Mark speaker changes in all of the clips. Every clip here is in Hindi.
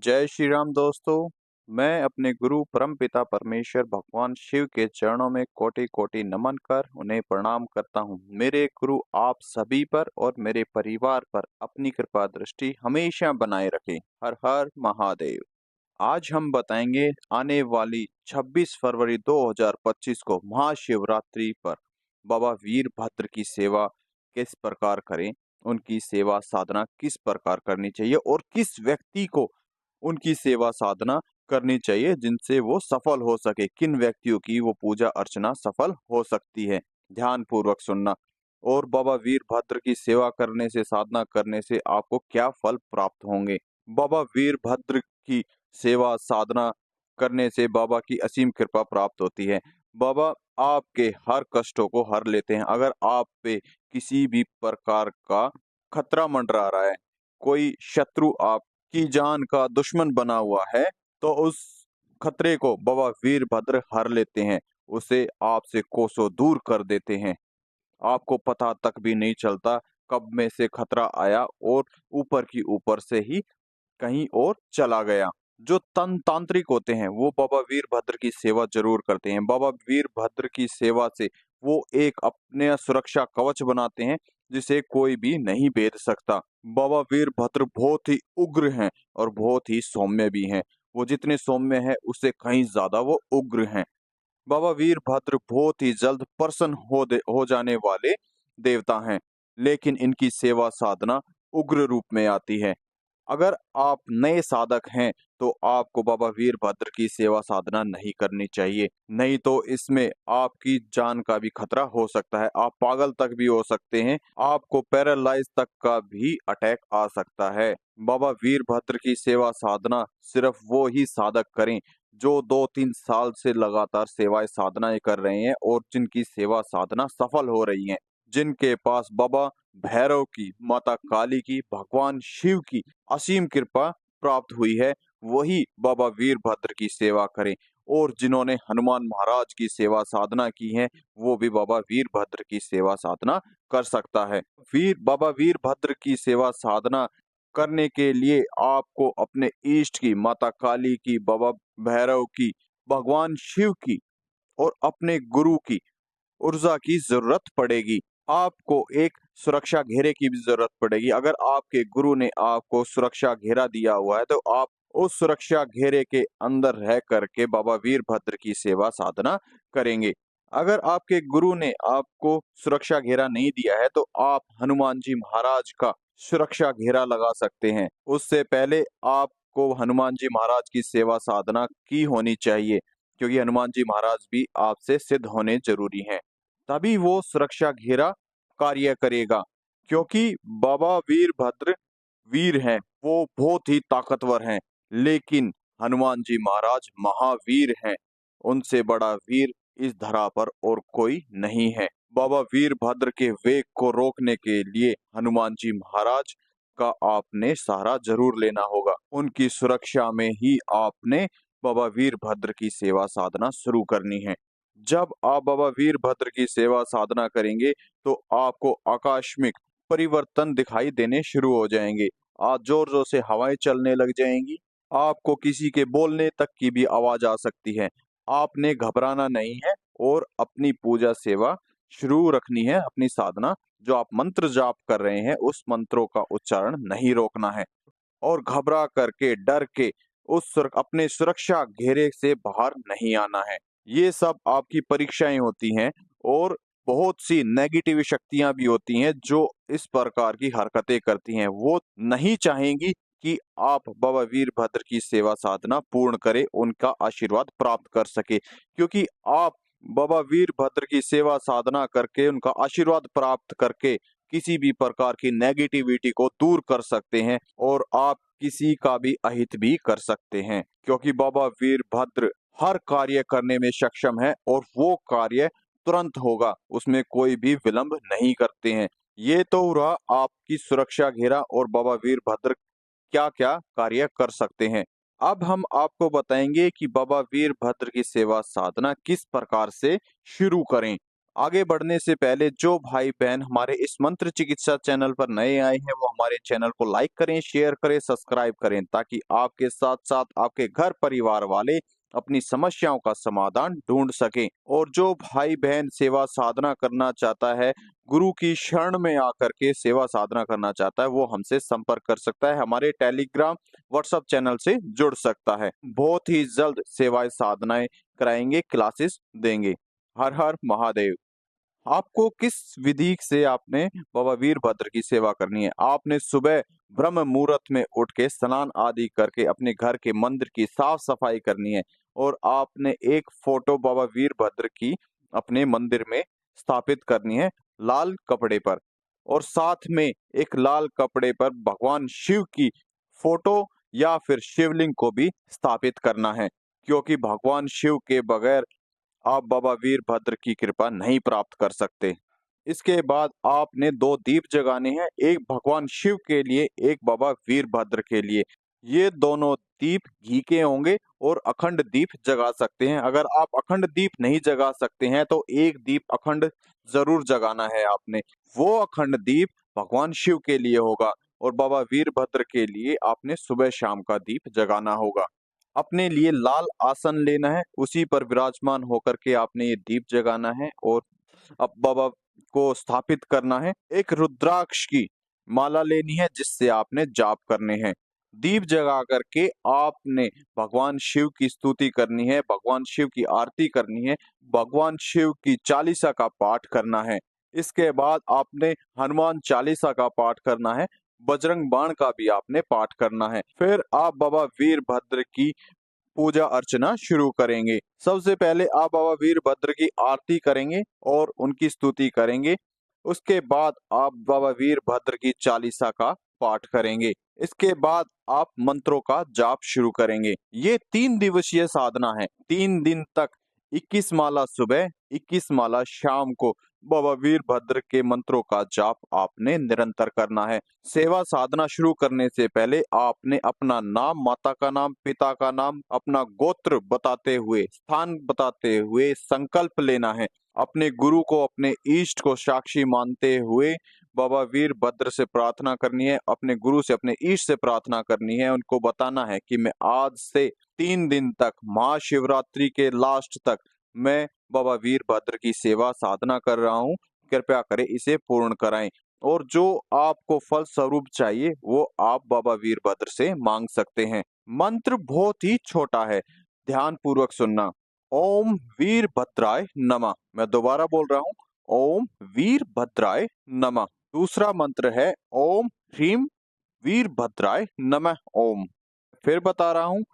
Speaker 1: जय श्री राम दोस्तों। मैं अपने गुरु परमपिता परमेश्वर भगवान शिव के चरणों में कोटि कोटि नमन कर उन्हें प्रणाम करता हूँ। मेरे गुरु आप सभी पर और मेरे परिवार पर अपनी कृपा दृष्टि हमेशा बनाए रखें। हर हर महादेव। आज हम बताएंगे आने वाली 26 फरवरी 2025 को महाशिवरात्रि पर बाबा वीरभद्र की सेवा किस प्रकार करें, उनकी सेवा साधना किस प्रकार करनी चाहिए और किस व्यक्ति को उनकी सेवा साधना करनी चाहिए जिनसे वो सफल हो सके, किन व्यक्तियों की वो पूजा अर्चना सफल हो सकती है। ध्यान पूर्वक सुनना। और बाबा वीरभद्र की सेवा करने से, साधना करने से आपको क्या फल प्राप्त होंगे। बाबा वीरभद्र की सेवा साधना करने से बाबा की असीम कृपा प्राप्त होती है। बाबा आपके हर कष्टों को हर लेते हैं। अगर आप पे किसी भी प्रकार का खतरा मंडरा रहा है, कोई शत्रु आपकी जान का दुश्मन बना हुआ है, तो उस खतरे को बाबा वीरभद्र हर लेते हैं, उसे आपसे कोसों दूर कर देते हैं। आपको पता तक भी नहीं चलता कब में से खतरा आया और ऊपर की ऊपर से ही कहीं और चला गया। जो तांत्रिक होते हैं वो बाबा वीरभद्र की सेवा जरूर करते हैं। बाबा वीरभद्र की सेवा से वो एक अपने सुरक्षा कवच बनाते हैं जिसे कोई भी नहीं भेद सकता। बाबा वीरभद्र बहुत ही उग्र हैं और बहुत ही सौम्य भी हैं। वो जितने सौम्य है उससे कहीं ज्यादा वो उग्र हैं। बाबा वीरभद्र बहुत ही जल्द प्रसन्न हो जाने वाले देवता हैं, लेकिन इनकी सेवा साधना उग्र रूप में आती है। अगर आप नए साधक हैं तो आपको बाबा वीरभद्र की सेवा साधना नहीं करनी चाहिए, नहीं तो इसमें आपकी जान का भी खतरा हो सकता है। आप पागल तक भी हो सकते हैं, आपको पैरालाइज तक का भी अटैक आ सकता है। बाबा वीरभद्र की सेवा साधना सिर्फ वो ही साधक करें जो 2-3 साल से लगातार सेवाएं साधनाएं कर रहे हैं और जिनकी सेवा साधना सफल हो रही है, जिनके पास बाबा भैरव की, माता काली की, भगवान शिव की असीम कृपा प्राप्त हुई है, वही बाबा वीरभद्र की सेवा करें। और जिन्होंने हनुमान महाराज की सेवा साधना की है, वो भी बाबा वीरभद्र की सेवा साधना कर सकता है। बाबा वीरभद्र की सेवा साधना करने के लिए आपको अपने इष्ट की, माता काली की, बाबा भैरव की, भगवान शिव की और अपने गुरु की ऊर्जा की जरूरत पड़ेगी। आपको एक सुरक्षा घेरे की भी जरूरत पड़ेगी। अगर आपके गुरु ने आपको सुरक्षा घेरा दिया हुआ है तो आप उस सुरक्षा घेरे के अंदर रह करके बाबा वीरभद्र की सेवा साधना करेंगे। अगर आपके गुरु ने आपको सुरक्षा घेरा नहीं दिया है तो आप हनुमान जी महाराज का सुरक्षा घेरा लगा सकते हैं। उससे पहले आपको हनुमान जी महाराज की सेवा साधना की होनी चाहिए, क्योंकि हनुमान जी महाराज भी आपसे सिद्ध होने जरूरी हैं। तभी वो सुरक्षा घेरा कार्य करेगा। क्योंकि बाबा वीरभद्र वीर हैं, वो बहुत ही ताकतवर हैं, लेकिन हनुमान जी महाराज महावीर हैं। उनसे बड़ा वीर इस धरा पर और कोई नहीं है। बाबा वीरभद्र के वेग को रोकने के लिए हनुमान जी महाराज का आपने सहारा जरूर लेना होगा। उनकी सुरक्षा में ही आपने बाबा वीरभद्र की सेवा साधना शुरू करनी है। जब आप बाबा वीरभद्र की सेवा साधना करेंगे तो आपको आकस्मिक परिवर्तन दिखाई देने शुरू हो जाएंगे। आज जोर जोर से हवाएं चलने लग जाएंगी, आपको किसी के बोलने तक की भी आवाज आ सकती है। आपने घबराना नहीं है और अपनी पूजा सेवा शुरू रखनी है। अपनी साधना, जो आप मंत्र जाप कर रहे हैं, उस मंत्रों का उच्चारण नहीं रोकना है और घबरा करके, डर के अपने सुरक्षा घेरे से बाहर नहीं आना है। ये सब आपकी परीक्षाएं होती हैं और बहुत सी नेगेटिव शक्तियां भी होती हैं जो इस प्रकार की हरकतें करती हैं। वो नहीं चाहेंगी कि आप बाबा वीरभद्र की सेवा साधना पूर्ण करें, उनका आशीर्वाद प्राप्त कर सके, क्योंकि आप बाबा वीरभद्र की सेवा साधना करके, उनका आशीर्वाद प्राप्त करके किसी भी प्रकार की नेगेटिविटी को दूर कर सकते हैं और आप किसी का भी अहित भी कर सकते हैं, क्योंकि बाबा वीरभद्र हर कार्य करने में सक्षम है और वो कार्य तुरंत होगा, उसमें कोई भी विलंब नहीं करते हैं। ये तो रहा आपकी सुरक्षा घेरा और बाबा वीरभद्र क्या क्या कार्य कर सकते हैं। अब हम आपको बताएंगे कि बाबा वीरभद्र की सेवा साधना किस प्रकार से शुरू करें। आगे बढ़ने से पहले जो भाई बहन हमारे इस मंत्र चिकित्सा चैनल पर नए आए हैं वो हमारे चैनल को लाइक करें, शेयर करें, सब्सक्राइब करें ताकि आपके साथ साथ आपके घर परिवार वाले अपनी समस्याओं का समाधान ढूंढ सकें। और जो भाई बहन सेवा साधना करना चाहता है, गुरु की शरण में आकर के सेवा साधना करना चाहता है, वो हमसे संपर्क कर सकता है, हमारे टेलीग्राम व्हाट्सएप चैनल से जुड़ सकता है। बहुत ही जल्द सेवाएं साधनाएं कराएंगे, क्लासेस देंगे। हर हर महादेव। आपको किस विधि से आपने बाबा वीरभद्र की सेवा करनी है? आपने सुबह ब्रह्म मुहूर्त में उठ के स्नान आदि करके अपने घर के मंदिर की साफ सफाई करनी है और आपने एक फोटो बाबा वीरभद्र की अपने मंदिर में स्थापित करनी है लाल कपड़े पर। और साथ में एक लाल कपड़े पर भगवान शिव की फोटो या फिर शिवलिंग को भी स्थापित करना है, क्योंकि भगवान शिव के बगैर आप बाबा वीरभद्र की कृपा नहीं प्राप्त कर सकते। इसके बाद आपने 2 दीप जगाने हैं, एक भगवान शिव के लिए, एक बाबा वीरभद्र के लिए। ये दोनों दीप घी के होंगे और अखंड दीप जगा सकते हैं। अगर आप अखंड दीप नहीं जगा सकते हैं तो एक दीप अखंड ज़रूर जगाना है आपने। वो अखंड दीप भगवान शिव के लिए होगा और बाबा वीरभद्र के लिए आपने सुबह शाम का दीप जगाना होगा। अपने लिए लाल आसन लेना है, उसी पर विराजमान होकर के आपने ये दीप जगाना है और अब बाबा को स्थापित करना है। एक रुद्राक्ष की माला लेनी है जिससे आपने जाप करने हैं। दीप जगा करके आपने भगवान शिव की स्तुति करनी है, भगवान शिव की आरती करनी है, भगवान शिव की चालीसा का पाठ करना है। इसके बाद आपने हनुमान चालीसा का पाठ करना है, बजरंग बाण का भी आपने पाठ करना है। फिर आप बाबा वीरभद्र की पूजा अर्चना शुरू करेंगे। सबसे पहले आप बाबा वीरभद्र की आरती करेंगे और उनकी स्तुति करेंगे। उसके बाद आप बाबा वीरभद्र की चालीसा का पाठ करेंगे। इसके बाद आप मंत्रों का जाप शुरू करेंगे। ये 3 दिवसीय साधना है। 3 दिन तक 21 माला सुबह, 21 माला शाम को बाबा वीरभद्र के मंत्रों का जाप आपने निरंतर करना है। सेवा साधना शुरू करने से पहले आपने अपना नाम, माता का नाम, पिता का नाम, अपना गोत्र बताते हुए, स्थान बताते हुए संकल्प लेना है। अपने गुरु को, अपने इष्ट को साक्षी मानते हुए बाबा वीरभद्र से प्रार्थना करनी है, अपने गुरु से, अपने इष्ट से प्रार्थना करनी है। उनको बताना है कि मैं आज से 3 दिन तक, महाशिवरात्रि के लास्ट तक मैं बाबा वीरभद्र की सेवा साधना कर रहा हूँ, कृपया करें इसे पूर्ण कराएं। और जो आपको फल स्वरूप चाहिए वो आप बाबा वीरभद्र से मांग सकते हैं। मंत्र बहुत ही छोटा है, ध्यान पूर्वक सुनना। ओम वीरभद्राय नमः। मैं दोबारा बोल रहा हूँ, ओम वीरभद्राय नमः। दूसरा मंत्र है ओम ह्रीम वीरभद्राय नमः ओम। फिर बता रहा हूँ,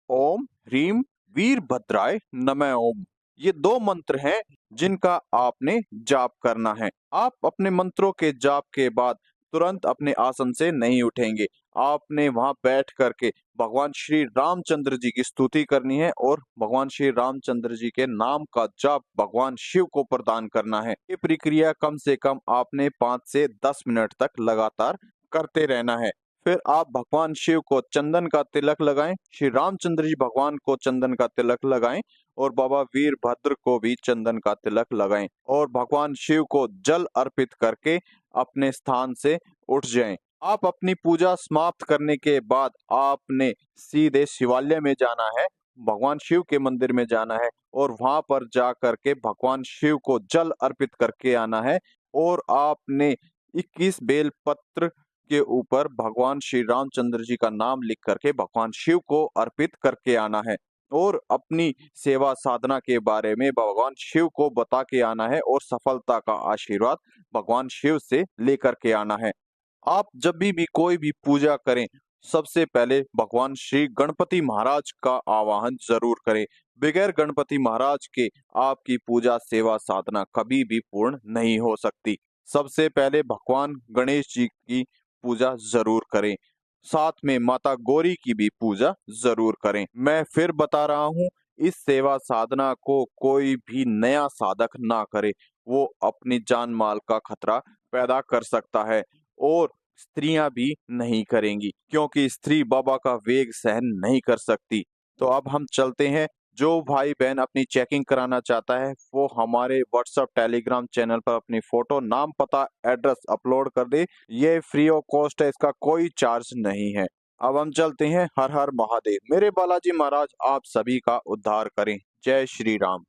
Speaker 1: ओम ह्रीम वीरभद्राय नमः ओम। ये 2 मंत्र हैं जिनका आपने जाप करना है। आप अपने मंत्रों के जाप के बाद तुरंत अपने आसन से नहीं उठेंगे। आपने वहां बैठ करके भगवान श्री रामचंद्र जी की स्तुति करनी है और भगवान श्री रामचंद्र जी के नाम का जाप भगवान शिव को प्रदान करना है। ये प्रक्रिया कम से कम आपने 5 से 10 मिनट तक लगातार करते रहना है। फिर आप भगवान शिव को चंदन का तिलक लगाएं, श्री रामचंद्र जी भगवान को चंदन का तिलक लगाएं और बाबा वीरभद्र को भी चंदन का तिलक लगाएं और भगवान शिव को जल अर्पित करके अपने स्थान से उठ जाएं। आप अपनी पूजा समाप्त करने के बाद आपने सीधे शिवालय में जाना है, भगवान शिव के मंदिर में जाना है और वहां पर जा करके भगवान शिव को जल अर्पित करके आना है। और आपने 21 बेल पत्र के ऊपर भगवान श्री रामचंद्र जी का नाम लिख करके भगवान शिव को अर्पित करके आना है और अपनी सेवा साधना के बारे में भगवान शिव को बता के आना है और सफलता का आशीर्वाद भगवान शिव से लेकर के आना है। आप जब भी कोई भी पूजा करें, सबसे पहले भगवान श्री गणपति महाराज का आवाहन जरूर करें। बगैर गणपति महाराज के आपकी पूजा सेवा साधना कभी भी पूर्ण नहीं हो सकती। सबसे पहले भगवान गणेश जी की पूजा जरूर करें, साथ में माता गौरी की भी पूजा जरूर करें। मैं फिर बता रहा हूँ, इस सेवा साधना को कोई भी नया साधक ना करे, वो अपनी जान माल का खतरा पैदा कर सकता है। और स्त्रियां भी नहीं करेंगी क्योंकि स्त्री बाबा का वेग सहन नहीं कर सकती। तो अब हम चलते हैं जो भाई बहन अपनी चेकिंग कराना चाहता है वो हमारे व्हाट्सएप टेलीग्राम चैनल पर अपनी फोटो, नाम, पता, एड्रेस अपलोड कर दे। ये फ्री ऑफ कॉस्ट है, इसका कोई चार्ज नहीं है। अब हम चलते हैं। हर हर महादेव। मेरे बालाजी महाराज आप सभी का उद्धार करें। जय श्री राम।